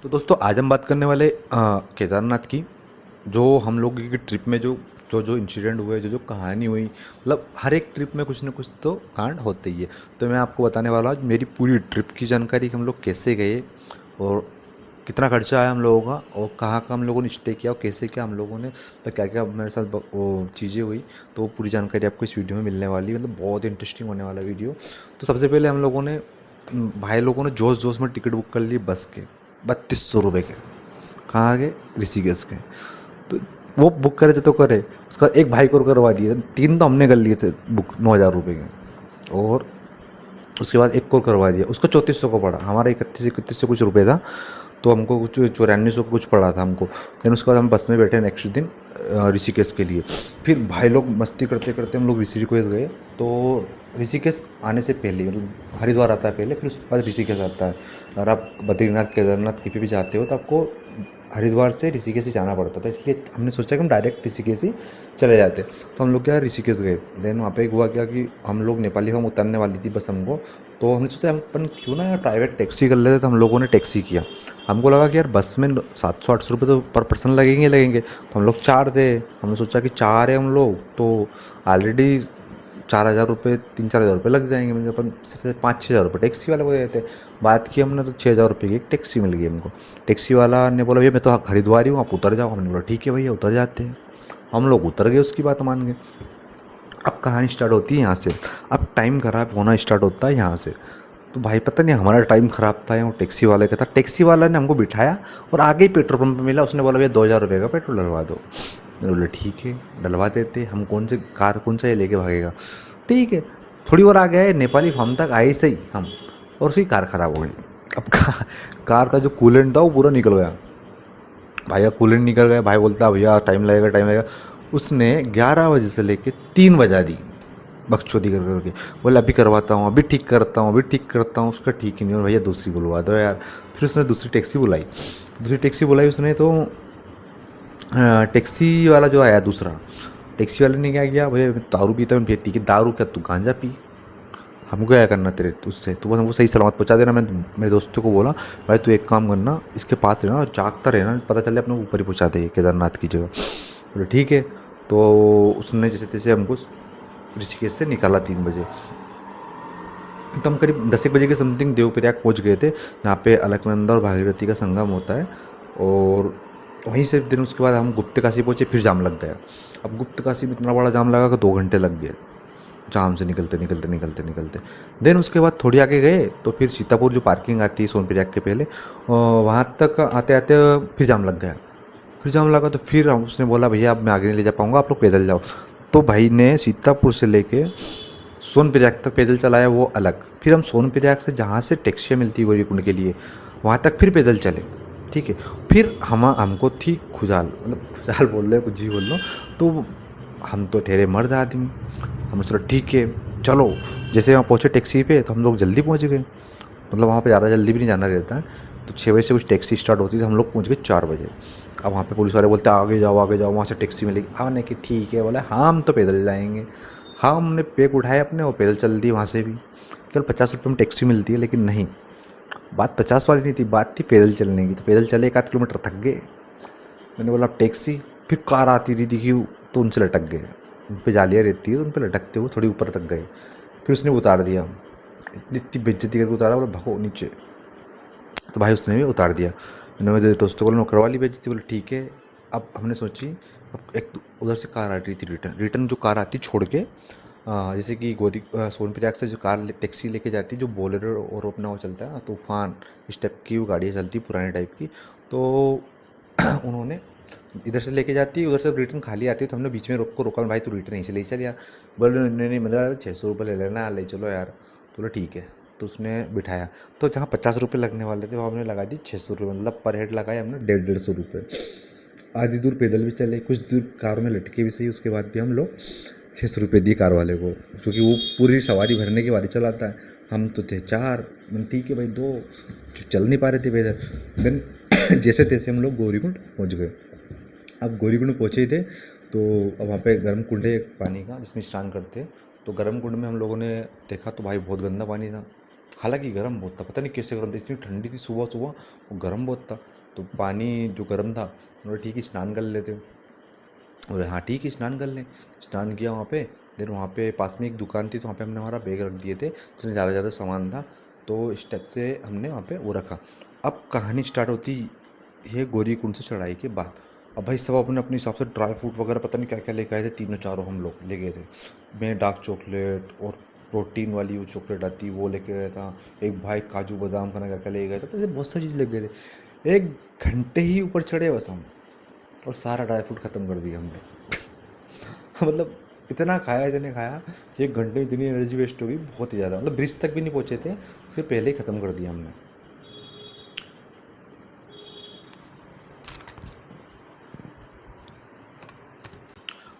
तो दोस्तों आज हम बात करने वाले केदारनाथ की। जो हम लोग की ट्रिप में जो जो जो इंसिडेंट हुए, जो जो कहानी हुई, मतलब हर एक ट्रिप में कुछ ना कुछ तो कांड होते ही है। तो मैं आपको बताने वाला हूँ आज मेरी पूरी ट्रिप की जानकारी कि हम लोग कैसे गए और कितना खर्चा आया हम लोगों का और कहाँ कहाँ हम लोगों ने स्टे किया और कैसे क्या हम लोगों ने, तो क्या क्या मेरे साथ वो चीज़ें हुई। तो वो पूरी जानकारी आपको इस वीडियो में मिलने वाली है, मतलब बहुत इंटरेस्टिंग होने वाला वीडियो। तो सबसे पहले हम लोगों ने भाई लोगों ने जोश जोश में टिकट बुक कर ली बस के 3200 रुपये के। कहाँ के? ऋषिकेश के। तो वो बुक करे थे तो करे, उसका एक भाई को करवा दिए थे, तीन तो हमने कर लिए थे बुक 9000 रुपये के। और उसके बाद एक को करवा दिया, उसको 3400 को पड़ा, हमारा 31 कुछ रुपये था। तो हमको कुछ 9400 को कुछ पड़ा था हमको। देन उसके बाद हम बस में बैठे नेक्स्ट दिन ऋषिकेश के लिए। फिर भाई लोग मस्ती करते करते हम लोग ऋषिकेश गए। तो ऋषिकेश आने से पहले, मतलब हरिद्वार आता है पहले, फिर उसके बाद ऋषिकेश आता है। अगर आप बद्रीनाथ केदारनाथ कहीं पे भी जाते हो तो आपको हरिद्वार से ऋषिकेश ही जाना पड़ता था, इसलिए हमने सोचा कि हम डायरेक्ट ऋषिकेश ही चले जाते। तो हम लोग क्या ऋषिकेश गए। देन वहाँ पे हुआ क्या कि हम लोग नेपाली फॉर्म उतरने वाली थी बस हमको। तो हमने सोचा हम अपन क्यों ना यार प्राइवेट टैक्सी कर लेते। तो हम लोगों ने टैक्सी किया। हमको लगा कि यार बस में 700-800 रुपये तो पर पर्सन लगेंगे लगेंगे। तो हम लोग चार थे, हमने सोचा कि चार है हम लोग तो ऑलरेडी 4000 रुपये 3-4 हज़ार रुपये लग जाएंगे। मतलब अपन 5-6 हज़ार रुपये टैक्सी वाले को दे देते। बात की हमने तो 6000 रुपये की एक टैक्सी मिल गई हमको। टैक्सी वाला ने बोला भैया मैं तो हरिद्वार ही हूँ, आप उतर जाओ। हमने बोला ठीक है भैया उतर जाते हैं। हम लोग उतर गए, उसकी बात मान गए। अब कहानी स्टार्ट होती है यहाँ से। अब टाइम ख़राब होना स्टार्ट होता है यहाँ से। तो भाई पता नहीं हमारा टाइम ख़राब था या वो टैक्सी वाले का था। टैक्सी वाला ने हमको बिठाया और आगे ही पेट्रोल पंप पे मिला। उसने बोला भैया 2000 रुपये का पेट्रोल डलवा दो। मैंने बोला ठीक है डलवा देते। हम कौन से कार कौन सा ये लेके भागेगा। ठीक है। थोड़ी और आगे आए नेपाली फार्म तक आए सही हम, और उसकी कार ख़राब हो गई। अब कार का जो कूलेंट था वो पूरा निकल गया। भाई का कूलेंट निकल गया। भाई बोलता भैया टाइम लगेगा टाइम लगेगा। उसने 11 बजे से लेके 3 बजा दी बकचोदी कर करके। बोले अभी करवाता हूँ, अभी ठीक करता हूँ, अभी ठीक करता हूँ। उसका ठीक ही नहीं और भैया दूसरी बुलवा दो यार। फिर उसने दूसरी टैक्सी बुलाई। दूसरी टैक्सी बुलाई उसने तो टैक्सी वाला जो आया दूसरा, टैक्सी वाले ने क्या किया, भैया दारू पीता हूँ। भैया ठीक है दारू क्या तू गांजा पी, हमको क्या करना तेरे उससे, तो बस हमको सही सलामत पहुँचा देना। मैं मेरे दोस्तों को बोला भाई तू एक काम करना, इसके पास रहना और जागता रहना, पता चले अपने ऊपर ही पहुँचा दे केदारनाथ की जगह। बोले ठीक है। तो उसने जैसे तैसे हमको ऋषिकेश से निकाला 3 बजे। तो हम करीब 10 एक बजे के समथिंग देवप्रयाग पहुंच गए थे, जहाँ पे अलकनंदा और भागीरथी का संगम होता है। और वहीं से दिन उसके बाद हम गुप्त काशी पहुँचे, फिर जाम लग गया। अब गुप्त काशी में इतना बड़ा जाम लगा कि 2 घंटे लग गए जाम से निकलते निकलते निकलते निकलते। देन उसके बाद थोड़ी आगे गए तो फिर सीतापुर जो पार्किंग आती है सोनप्रयाग के पहले, वहाँ तक आते आते फिर जाम लग गया। फिर जाम लगा तो फिर उसने बोला भैया अब मैं आगे नहीं ले जा पाऊँगा, आप लोग पैदल जाओ। तो भाई ने सीतापुर से लेके सोनप्रयाग तक पैदल चलाया, वो अलग। फिर हम सोनप्रयाग से जहाँ से टैक्सियाँ मिलती है गौरीकुंड के लिए, वहाँ तक फिर पैदल चले। ठीक है। फिर हमको थी खुजाल, मतलब खुजाल बोल रहे कुछ भी बोल लो। तो हम तो ठहरे मर्द आदमी, हमने सोचा ठीक है चलो। जैसे वहाँ पहुँचे टैक्सी पे तो हम लोग जल्दी पहुँच गए, मतलब वहाँ पे ज़्यादा जल्दी भी नहीं जाना रहता है। तो 6 बजे से कुछ टैक्सी स्टार्ट होती थी, हम लोग पहुँच गए 4 बजे। अब वहाँ पे पुलिस वाले बोलते आगे जाओ वहाँ से टैक्सी मिलेगी। हमने कि ठीक है, बोला हाँ हम तो पैदल जाएंगे। हाँ हमने बैग उठाए अपने और पैदल चल दिए वहाँ से भी। केवल 50 रुपये में टैक्सी मिलती है, लेकिन नहीं, बात 50 वाली नहीं थी, बात थी पैदल चलने की। तो पैदल चले 1 आध किलोमीटर थक गए। मैंने बोला अब टैक्सी। फिर कार आती रही दिखी, तो उनसे लटक गए। उन पर जालियाँ रहती है तो उन पर लटकते हुए थोड़ी ऊपर तक गए। फिर उसने उतार दिया, इतनी इतनी बेइज्जती करके उतारा, बोला भगो नीचे। तो भाई उसने भी उतार दिया। मैंने मेरे दोस्तों को करवा ली बेइज्जती, बोले ठीक है। अब हमने सोची, अब एक उधर से कार आ रही थी रिटर्न रिटर्न जो कार आती छोड़ के, जैसे कि सोनप्रयाग से जो कार टैक्सी लेके जाती है, जो बोलेरो और अपना वो चलता है ना तूफान, इस टाइप की वो गाड़ियाँ चलती पुराने टाइप की। तो उन्होंने इधर से लेके जाती है, उधर से रिटर्न खाली आती है। तो हमने बीच में रोका भाई तू रिटर्न यहीं से ले चल यार। बोले नहीं नहीं, मतलब 600 रुपये ले लेना, ले चलो यार। तो बोला ठीक है। तो उसने बिठाया। तो जहाँ 50 रुपये लगने वाले थे वहाँ हमने लगा दी 600 रुपये, मतलब पर हेड लगाए हमने 150-150 रुपये। आधी दूर पैदल भी चले, कुछ दूर कार में लटके भी सही, उसके बाद भी हम लोग 600 रुपये दिए कार वाले को, क्योंकि वो पूरी सवारी भरने की बारी चलाता है। हम तो थे चार, मैंने ठीक है भाई दो, चल नहीं पा रहे थे पैदल। देन जैसे तैसे हम लोग गौरीकुंड पहुँच गए। अब गौरीकुंड पहुँचे ही थे तो अब वहाँ पे गर्म कुंड है पानी का जिसमें स्नान करते हैं। तो गर्म कुंड में हम लोगों ने देखा तो भाई बहुत गंदा पानी था। हालांकि गर्म बहुत था, पता नहीं कैसे गर्म था, इतनी ठंडी थी सुबह सुबह, वो गर्म बहुत था। तो पानी जो गर्म था, उन्होंने ठीक ही स्नान कर लेते। और हाँ ठीक है, स्नान कर लें। स्नान किया वहाँ पे। देन वहाँ पे पास में एक दुकान थी, तो वहाँ पे हमने हमारा बैग रख दिए थे जिसमें ज़्यादा ज़्यादा सामान था। तो इस टाइप से हमने वहाँ पे वो रखा। अब कहानी स्टार्ट होती है गौरी कुंड से चढ़ाई के बाद। अब भाई सब अपने अपने हिसाब से ड्राई फ्रूट वगैरह पता नहीं क्या क्या लेके आए थे, तीनों चारों हम लोग ले गए थे। मैं डार्क चॉकलेट और प्रोटीन वाली वो चॉकलेट आती वो लेके गया था। एक भाई काजू बादाम का ना क्या क्या ले गया था, तो ऐसे बहुत सारी चीज़ ले गए थे। 1 घंटे ही ऊपर चढ़े बस हम, और सारा ड्राई फ्रूट ख़त्म कर दिया हमने। मतलब इतना खाया इतने खाया, 1 घंटे में इतनी एनर्जी वेस्ट हो गई बहुत ही ज़्यादा। मतलब ब्रिज तक भी नहीं पहुँचे थे, उसके पहले ही ख़त्म कर दिया हमने।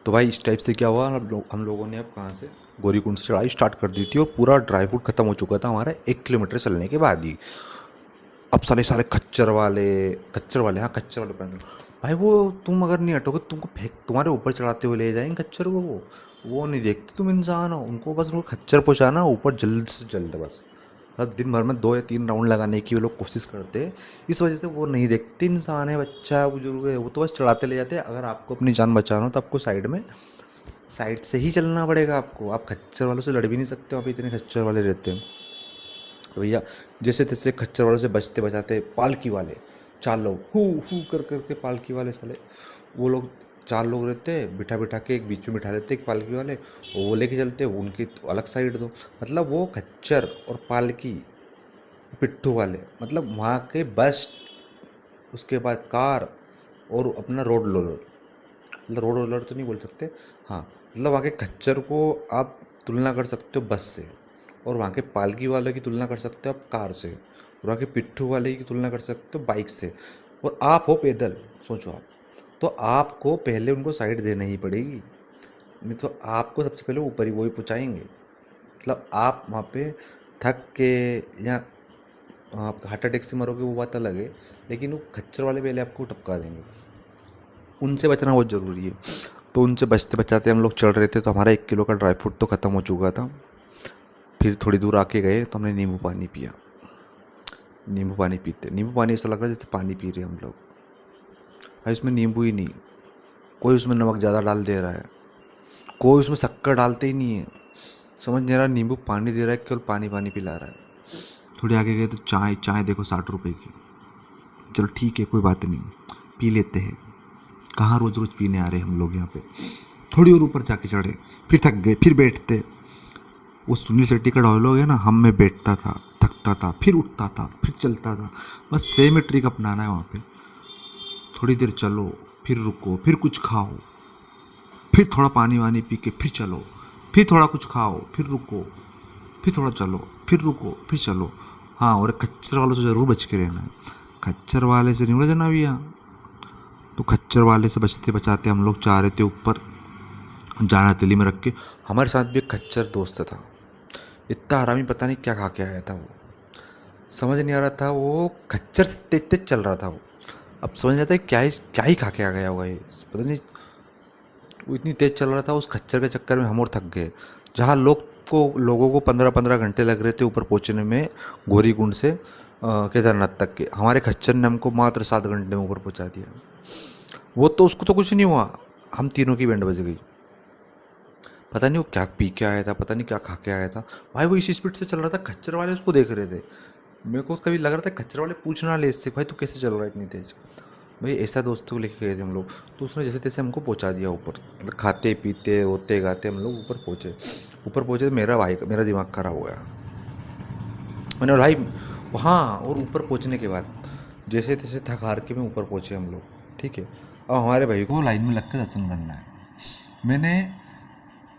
तो भाई इस टाइप से क्या हुआ, हम लोगों ने अब कहाँ से गौरीकुंड से चढ़ाई स्टार्ट कर दी थी, और पूरा ड्राई फ्रूट ख़त्म हो चुका था हमारा 1 किलोमीटर चलने के बाद ही। अब साले सारे खच्चर वाले, हाँ खच्चर वाले पहन लो। भाई वो तुम अगर नहीं हटोगे तुमको फेंक, तुम्हारे ऊपर चढ़ाते हुए ले जाएंगे खच्चर को। वो नहीं देखते तुम इंसान हो, उनको बस वो खच्चर पहुँचाना ऊपर जल्द से जल्द बस। हर दिन भर में 2 या 3 राउंड लगाने की वो लोग कोशिश करते हैं। इस वजह से वो नहीं देखते इंसान है, बच्चा है, बुजुर्ग है, वो तो बस चढ़ाते ले जाते हैं। अगर आपको अपनी जान बचाना हो तो आपको साइड से ही चलना पड़ेगा आपको। आप खच्चर वालों से लड़ भी नहीं सकते, वहाँ पे इतने खच्चर वाले रहते हैं। तो भैया जैसे तैसे खच्चर वालों से बचते बचाते पालकी वाले 4 लोग हु कर करके, पालकी वाले साले वो लोग 4 लोग रहते हैं, बिठा बिठा के एक बीच में बिठा लेते एक पालकी वाले, और वो लेके चलते हैं उनकी तो अलग साइड दो। मतलब वो खच्चर और पालकी, पिट्ठू वाले, मतलब वहाँ के बस, उसके बाद कार, और अपना रोड रोलर। मतलब रोड रोलर तो नहीं बोल सकते, हाँ मतलब वहाँ के खच्चर को आप तुलना कर सकते हो बस से, और वहाँ के पालकी वाले की तुलना कर सकते हो आप कार से, और वहाँ के पिट्ठू वाले की तुलना कर सकते हो बाइक से। और आप हो पैदल, सोचो आप, तो आपको पहले उनको साइड देना ही पड़ेगी, नहीं तो आपको सबसे पहले ऊपर ही वो ही पहुँचाएंगे। मतलब आप वहाँ पे थक के या आप हार्ट अटैक से मरोगे वो बात अलग है, लेकिन वो खच्चर वाले पहले आपको टपका देंगे। उनसे बचना बहुत ज़रूरी है। तो उनसे बचते बचाते हम लोग चढ़ रहे थे, तो हमारा 1 किलो का ड्राई फ्रूट तो ख़त्म हो चुका था। फिर थोड़ी दूर आके गए तो हमने नींबू पानी पिया। नींबू पानी पीते, नींबू पानी ऐसा लग रहा है जैसे पानी पी रहे हैं हम लोग। भाई उसमें नींबू ही नहीं, कोई उसमें नमक ज़्यादा डाल दे रहा है, कोई उसमें शक्कर डालते ही नहीं है। समझ नहीं आ रहा, नींबू पानी दे रहा है केवल पानी पानी पिला रहा है। थोड़े आगे गए तो चाय, चाय देखो 60 रुपए की। चलो ठीक है, कोई बात नहीं, पी लेते हैं। कहाँ रोज़ रोज़ पीने आ रहे हम लोग यहाँ पे। थोड़ी और ऊपर जाके चढ़े, फिर थक गए, फिर बैठते। वो सुनील शेट्टी का डायलॉग है ना, हम में बैठता था, थकता था, फिर उठता था, फिर चलता था। बस सेम ही ट्रिक अपनाना है वहाँ पे। थोड़ी देर चलो, फिर रुको, फिर कुछ खाओ, फिर थोड़ा पानी वानी पी के फिर चलो, फिर थोड़ा कुछ खाओ, फिर रुको, फिर थोड़ा चलो, फिर रुको, फिर चलो। हाँ, और खच्चर वालों से ज़रूर बच के रहना है। खच्चर वाले से नहीं उड़ जाना भैया। तो खच्चर वाले से बचते बचाते हम लोग जा रहे थे ऊपर, जाना हथेली में रख के। हमारे साथ भी एक खच्चर दोस्त था, इतना हरामी, पता नहीं क्या खा के आया था वो। समझ नहीं आ रहा था, वो खच्चर से तेज तेज चल रहा था वो। अब समझ नहीं आता है क्या ही खा के आ गया होगा ये, पता नहीं। वो इतनी तेज चल रहा था, उस खच्चर के चक्कर में हम और थक गए। जहाँ लोगों को 15-15 घंटे लग रहे थे ऊपर पहुँचने में, गौरीकुंड से केदारनाथ तक के, हमारे खच्चर ने हमको मात्र 7 घंटे में ऊपर पहुँचा दिया। वो तो उसको तो कुछ नहीं हुआ, हम तीनों की बैंड बज गई। पता नहीं वो क्या पी के आया था, पता नहीं क्या खा के आया था। भाई वो इसी स्पीड से चल रहा था, खच्चर वाले उसको देख रहे थे। मेरे को कभी लग रहा था खच्चर वाले पूछना ले इससे, भाई तू कैसे चल रहा है इतनी तेज। भाई ऐसा दोस्तों को लेके गए थे हम लोग, तो उसने जैसे तैसे हमको पहुंचा दिया ऊपर। मतलब खाते पीते रोते गाते हम लोग ऊपर पहुँचे। ऊपर पहुँचे तो मेरा दिमाग खराब हो गया। मैंने बोला, भाई हाँ, और ऊपर पहुँचने के बाद जैसे तैसे थक हार के मैं ऊपर पहुँचे हम लोग, ठीक है। अब हमारे भाई को लाइन में लग कर दर्शन करना है। मैंने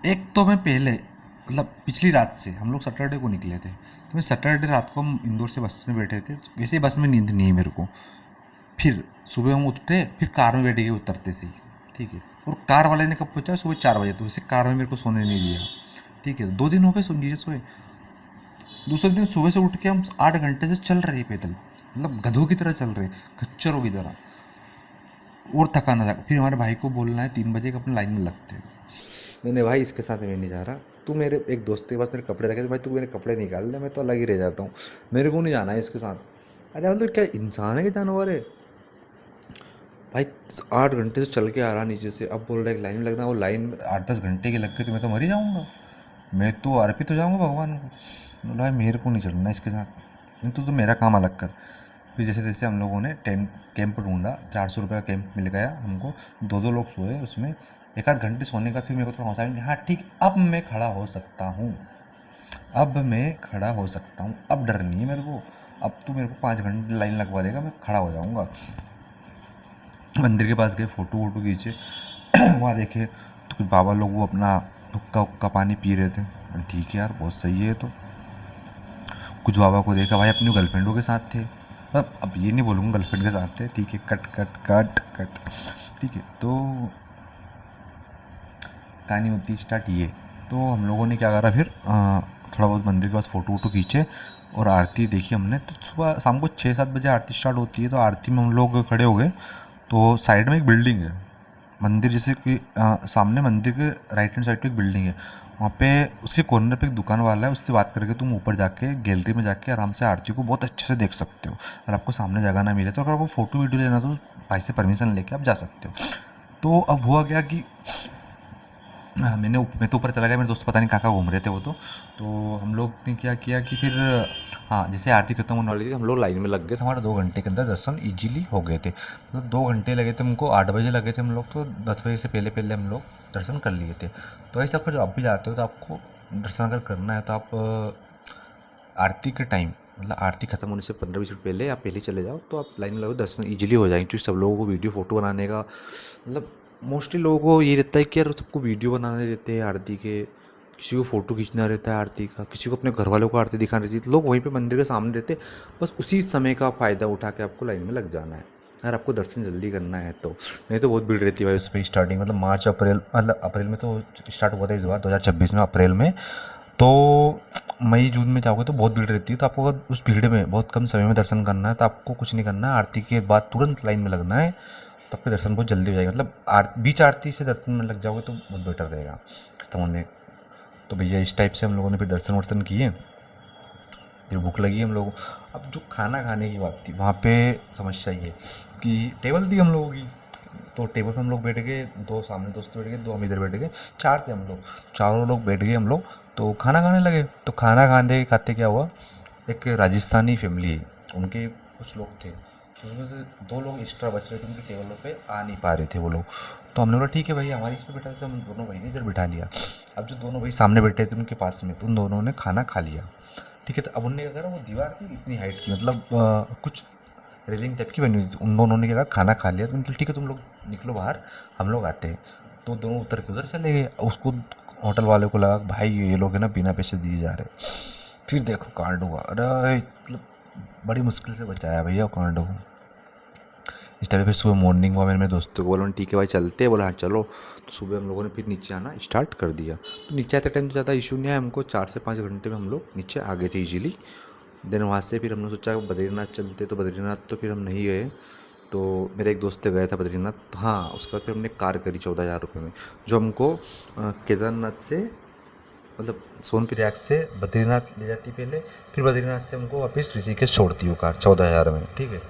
एक तो मैं पहले, मतलब पिछली रात से हम लोग सैटरडे को निकले थे, तो मैं सैटरडे रात को हम इंदौर से बस में बैठे थे। वैसे ही बस में नींद नहीं है मेरे को। फिर सुबह हम उठते, फिर कार में बैठ के उतरते से, ठीक है। और कार वाले ने कब पहुँचा, सुबह 4 बजे, तो वैसे कार में मेरे को सोने नहीं दिया, ठीक है। 2 दिन हो गए सुनिए सोए। दूसरे दिन सुबह से उठ के हम 8 घंटे से चल रहे पैदल, मतलब गधों की तरह चल रहे, खच्चरों की तरह, और थका ना था। फिर हमारे भाई को बोलना है 3 बजे का अपने लाइन में लगते हैं। मैंने, भाई इसके साथ मैं नहीं जा रहा, तू मेरे एक दोस्त के पास मेरे कपड़े रखे थे, भाई तू मेरे कपड़े निकाल ले, मैं तो अलग ही रह जाता हूँ, मेरे को नहीं जाना है इसके साथ। अरे मतलब क्या इंसान है कि जानवर है। भाई 8 घंटे से चल के आ रहा नीचे से, अब बोल रहा है लाइन में लगना, वो लाइन 8-10 घंटे की लग गई तो मैं तो मर ही जाऊँगा, मैं तो अर्पित हो जाऊँगा भगवान को। बोला भाई मेरे को नहीं चलना इसके साथ, नहीं तो मेरा काम अलग कर। फिर जैसे तैसे हम लोगों ने टेंट कैंप ढूंढा, 400 रुपये का कैंप मिल गया हमको, 2-2 लोग सोए उसमें, 1 आध घंटे सोने का। फिर मेरे को थोड़ा हौसला नहीं, हाँ ठीक अब मैं खड़ा हो सकता हूँ, अब मैं खड़ा हो सकता हूँ, अब डर नहीं है मेरे को, अब तो मेरे को 5 घंटे लाइन लगवा देगा, मैं खड़ा हो जाऊँगा। मंदिर के पास गए, फ़ोटो वोटो खींचे। वहाँ देखे तो कुछ बाबा लोग वो अपना हुक्का हुक्का पानी पी रहे थे। मैंने ठीक है यार बहुत सही है। तो कुछ बाबा को देखा भाई अपनी गर्लफ्रेंडों के साथ थे, मतलब अब ये नहीं बोलूँगा गर्लफ्रेंड के साथ थे, ठीक है, कट कट कट कट, ठीक है। तो कहानी होती स्टार्ट ये, तो हम लोगों ने क्या करा फिर थोड़ा बहुत मंदिर के पास फ़ोटो वोटो खींचे और आरती देखी हमने। तो सुबह शाम को 6-7 बजे आरती स्टार्ट होती है, तो आरती में हम लोग खड़े हो गए। तो साइड में एक बिल्डिंग है मंदिर, जैसे कि सामने मंदिर के राइट हैंड साइड पे एक बिल्डिंग है, वहाँ पे उसके कॉर्नर पे एक दुकान वाला है, उससे बात करके तुम ऊपर जाके गैलरी में जाके आराम से आरती को बहुत अच्छे से देख सकते हो। अगर आपको सामने जगह ना मिले तो अगर आपको फ़ोटो वीडियो लेना तो भाई से परमिशन लेके आप जा सकते हो। तो अब हुआ क्या कि मैं तो ऊपर चला गया, मेरे दोस्त पता नहीं कहाँ कहाँ घूम रहे थे वो। तो हम लोग ने क्या किया कि फिर हाँ जैसे आरती खत्म होने वाली थी हम लोग लाइन में लग गए थे, हमारे 2 घंटे के अंदर दर्शन इजीली हो गए थे। मतलब 2 घंटे लगे थे हमको, 8 बजे लगे थे हम लोग, तो 10 बजे से पहले पहले हम लोग दर्शन कर लिए थे। तो ऐसा फिर आप भी जाते हो तो आपको दर्शन अगर करना है तो आप आरती के टाइम, मतलब आरती खत्म होने से 15-20 मिनट पहले आप पहले चले जाओ, तो आप लाइन में लगो, दर्शन इजीली हो जाएंगे। क्योंकि सब लोगों को वीडियो फ़ोटो बनाने का, मतलब मोस्टली लोगों को ये रहता है कि यार सबको वीडियो बनाने रहते हैं आरती के, किसी को फ़ोटो खींचना रहता है आरती का, किसी को अपने घर वालों को आरती दिखानी रहती है, तो लोग वहीं पे मंदिर के सामने रहते, बस उसी समय का फ़ायदा उठा के आपको लाइन में लग जाना है अगर आपको दर्शन जल्दी करना है तो। नहीं तो बहुत भीड़ रहती है भाई उस पर स्टार्टिंग, मतलब मार्च अप्रैल, मतलब अप्रैल में तो स्टार्ट हुआ था इस बार 2026 में अप्रैल में। तो मई जून में जाओगे तो बहुत भीड़ रहती है, तो आपको अगर उस भीड़ में बहुत कम समय में दर्शन करना है तो आपको कुछ नहीं करना है, आरती के बाद तुरंत लाइन में लगना है, तो आपके दर्शन बहुत जल्दी हो जाएगा। मतलब बीच आरती से दर्शन में लग जाओगे तो बहुत बेटर रहेगा खत्म होने। तो भैया इस टाइप से हम लोगों ने फिर दर्शन वर्शन किए, फिर भूख लगी हम लोगों। अब जो खाना खाने की बात थी वहाँ पे समस्या ये कि टेबल थी हम लोगों की, तो टेबल पे हम लोग बैठ गए, 2 सामने दोस्त बैठ गए, 2 हम इधर बैठ गए, 4 थे हम लोग, चारों लोग बैठ गए हम लोग। तो खाना खाने लगे, तो खाना खाते खाते क्या हुआ, एक राजस्थानी फैमिली है, उनके कुछ लोग थे, तो उसमें से 2 लोग एक्स्ट्रा बच रहे थे, उनकी टेबलों पे आ नहीं पा रहे थे वो लोग। तो हमने बोला ठीक है भाई हमारी इस पर बैठा, तो हम दोनों भाई ने इधर बिठा लिया। अब जो दोनों भाई सामने बैठे थे उनके पास में, तो उन दोनों ने खाना खा लिया, ठीक है। तो अब उनने क्या करा, वो दीवार थी इतनी हाइट की, मतलब कुछ रेलिंग टाइप की बनी हुई थी, उन दोनों ने क्या कहा खाना खा लिया, तो मतलब ठीक है तुम लोग निकलो बाहर, हम लोग आते हैं। तो दोनों उतर के उधर चले गए। उसको होटल वाले को लगा भाई ये लोग है ना बिना पैसे दिए जा रहे। फिर देखो कांड हुआ, अरे मतलब बड़ी मुश्किल से बचाया भैया कांड को। इस टाइम फिर सुबह मॉर्निंग हुआ, मैंने मेरे दोस्तों को बोला ठीक है भाई चलते हैं, बोला हाँ चलो। तो सुबह हम लोगों ने फिर नीचे आना स्टार्ट कर दिया। तो नीचे आते टाइम तो ज़्यादा इशू नहीं आया हमको, 4 से 5 घंटे में हम लोग नीचे आ गए थे ईजिली। देन वहाँ से फिर हमने सोचा बद्रीनाथ चलते, तो बद्रीनाथ तो फिर हम नहीं गए। तो मेरे एक दोस्त गया था बद्रीनाथ, तो हाँ उसके बाद फिर हमने कार करी 14,000 रुपये में, जो हमको केदारनाथ से, मतलब सोनप्रयाग से बद्रीनाथ ले जाती पहले, फिर बद्रीनाथ से हमको वापस ऋषिकेश छोड़ती वो कार 14,000 में, ठीक है।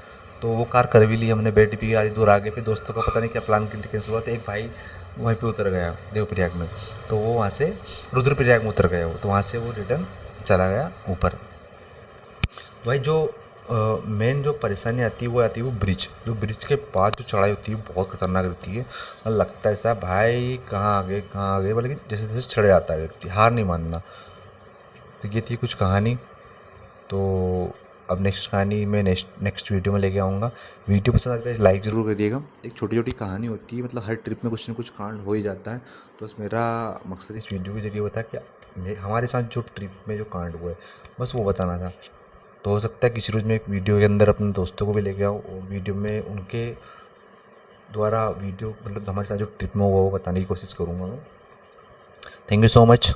तो वो कार कर भी ली हमने, बैठ भी आधी दूर आगे। फिर दोस्तों का पता नहीं क्या प्लान कैंसिल हुआ, तो एक भाई वहीं पे उतर गया देवप्रयाग में, तो वो वहाँ से रुद्रप्रयाग में उतर गया वो, तो वहाँ से वो रिटर्न चला गया ऊपर। भाई जो मेन जो परेशानी आती है वो आती है वो ब्रिज, जो ब्रिज के बाद जो चढ़ाई होती है बहुत खतरनाक रहती है, और लगता है ऐसा भाई कहाँ आगे, बल्कि जैसे जैसे चढ़ जाता है व्यक्ति, हार नहीं मानना। तो ये थी कुछ कहानी। तो अब नेक्स्ट कहानी मैं नेक्स्ट वीडियो में लेके आऊँगा। वीडियो पसंद आता है लाइक ज़रूर करिएगा। एक छोटी छोटी कहानी होती है, मतलब हर ट्रिप में कुछ ना कुछ कांड हो ही जाता है, तो बस मेरा मकसद इस वीडियो के जरिए बता कि हमारे साथ जो ट्रिप में जो कांड हुए बस वो बताना था। तो हो सकता है किसी रोज़ मैं एक वीडियो के अंदर अपने दोस्तों को भी लेके आऊँ, और वीडियो में उनके द्वारा वीडियो, मतलब हमारे साथ जो ट्रिप में हुआ वो बताने की कोशिश करूँगा मैं। Thank you so much.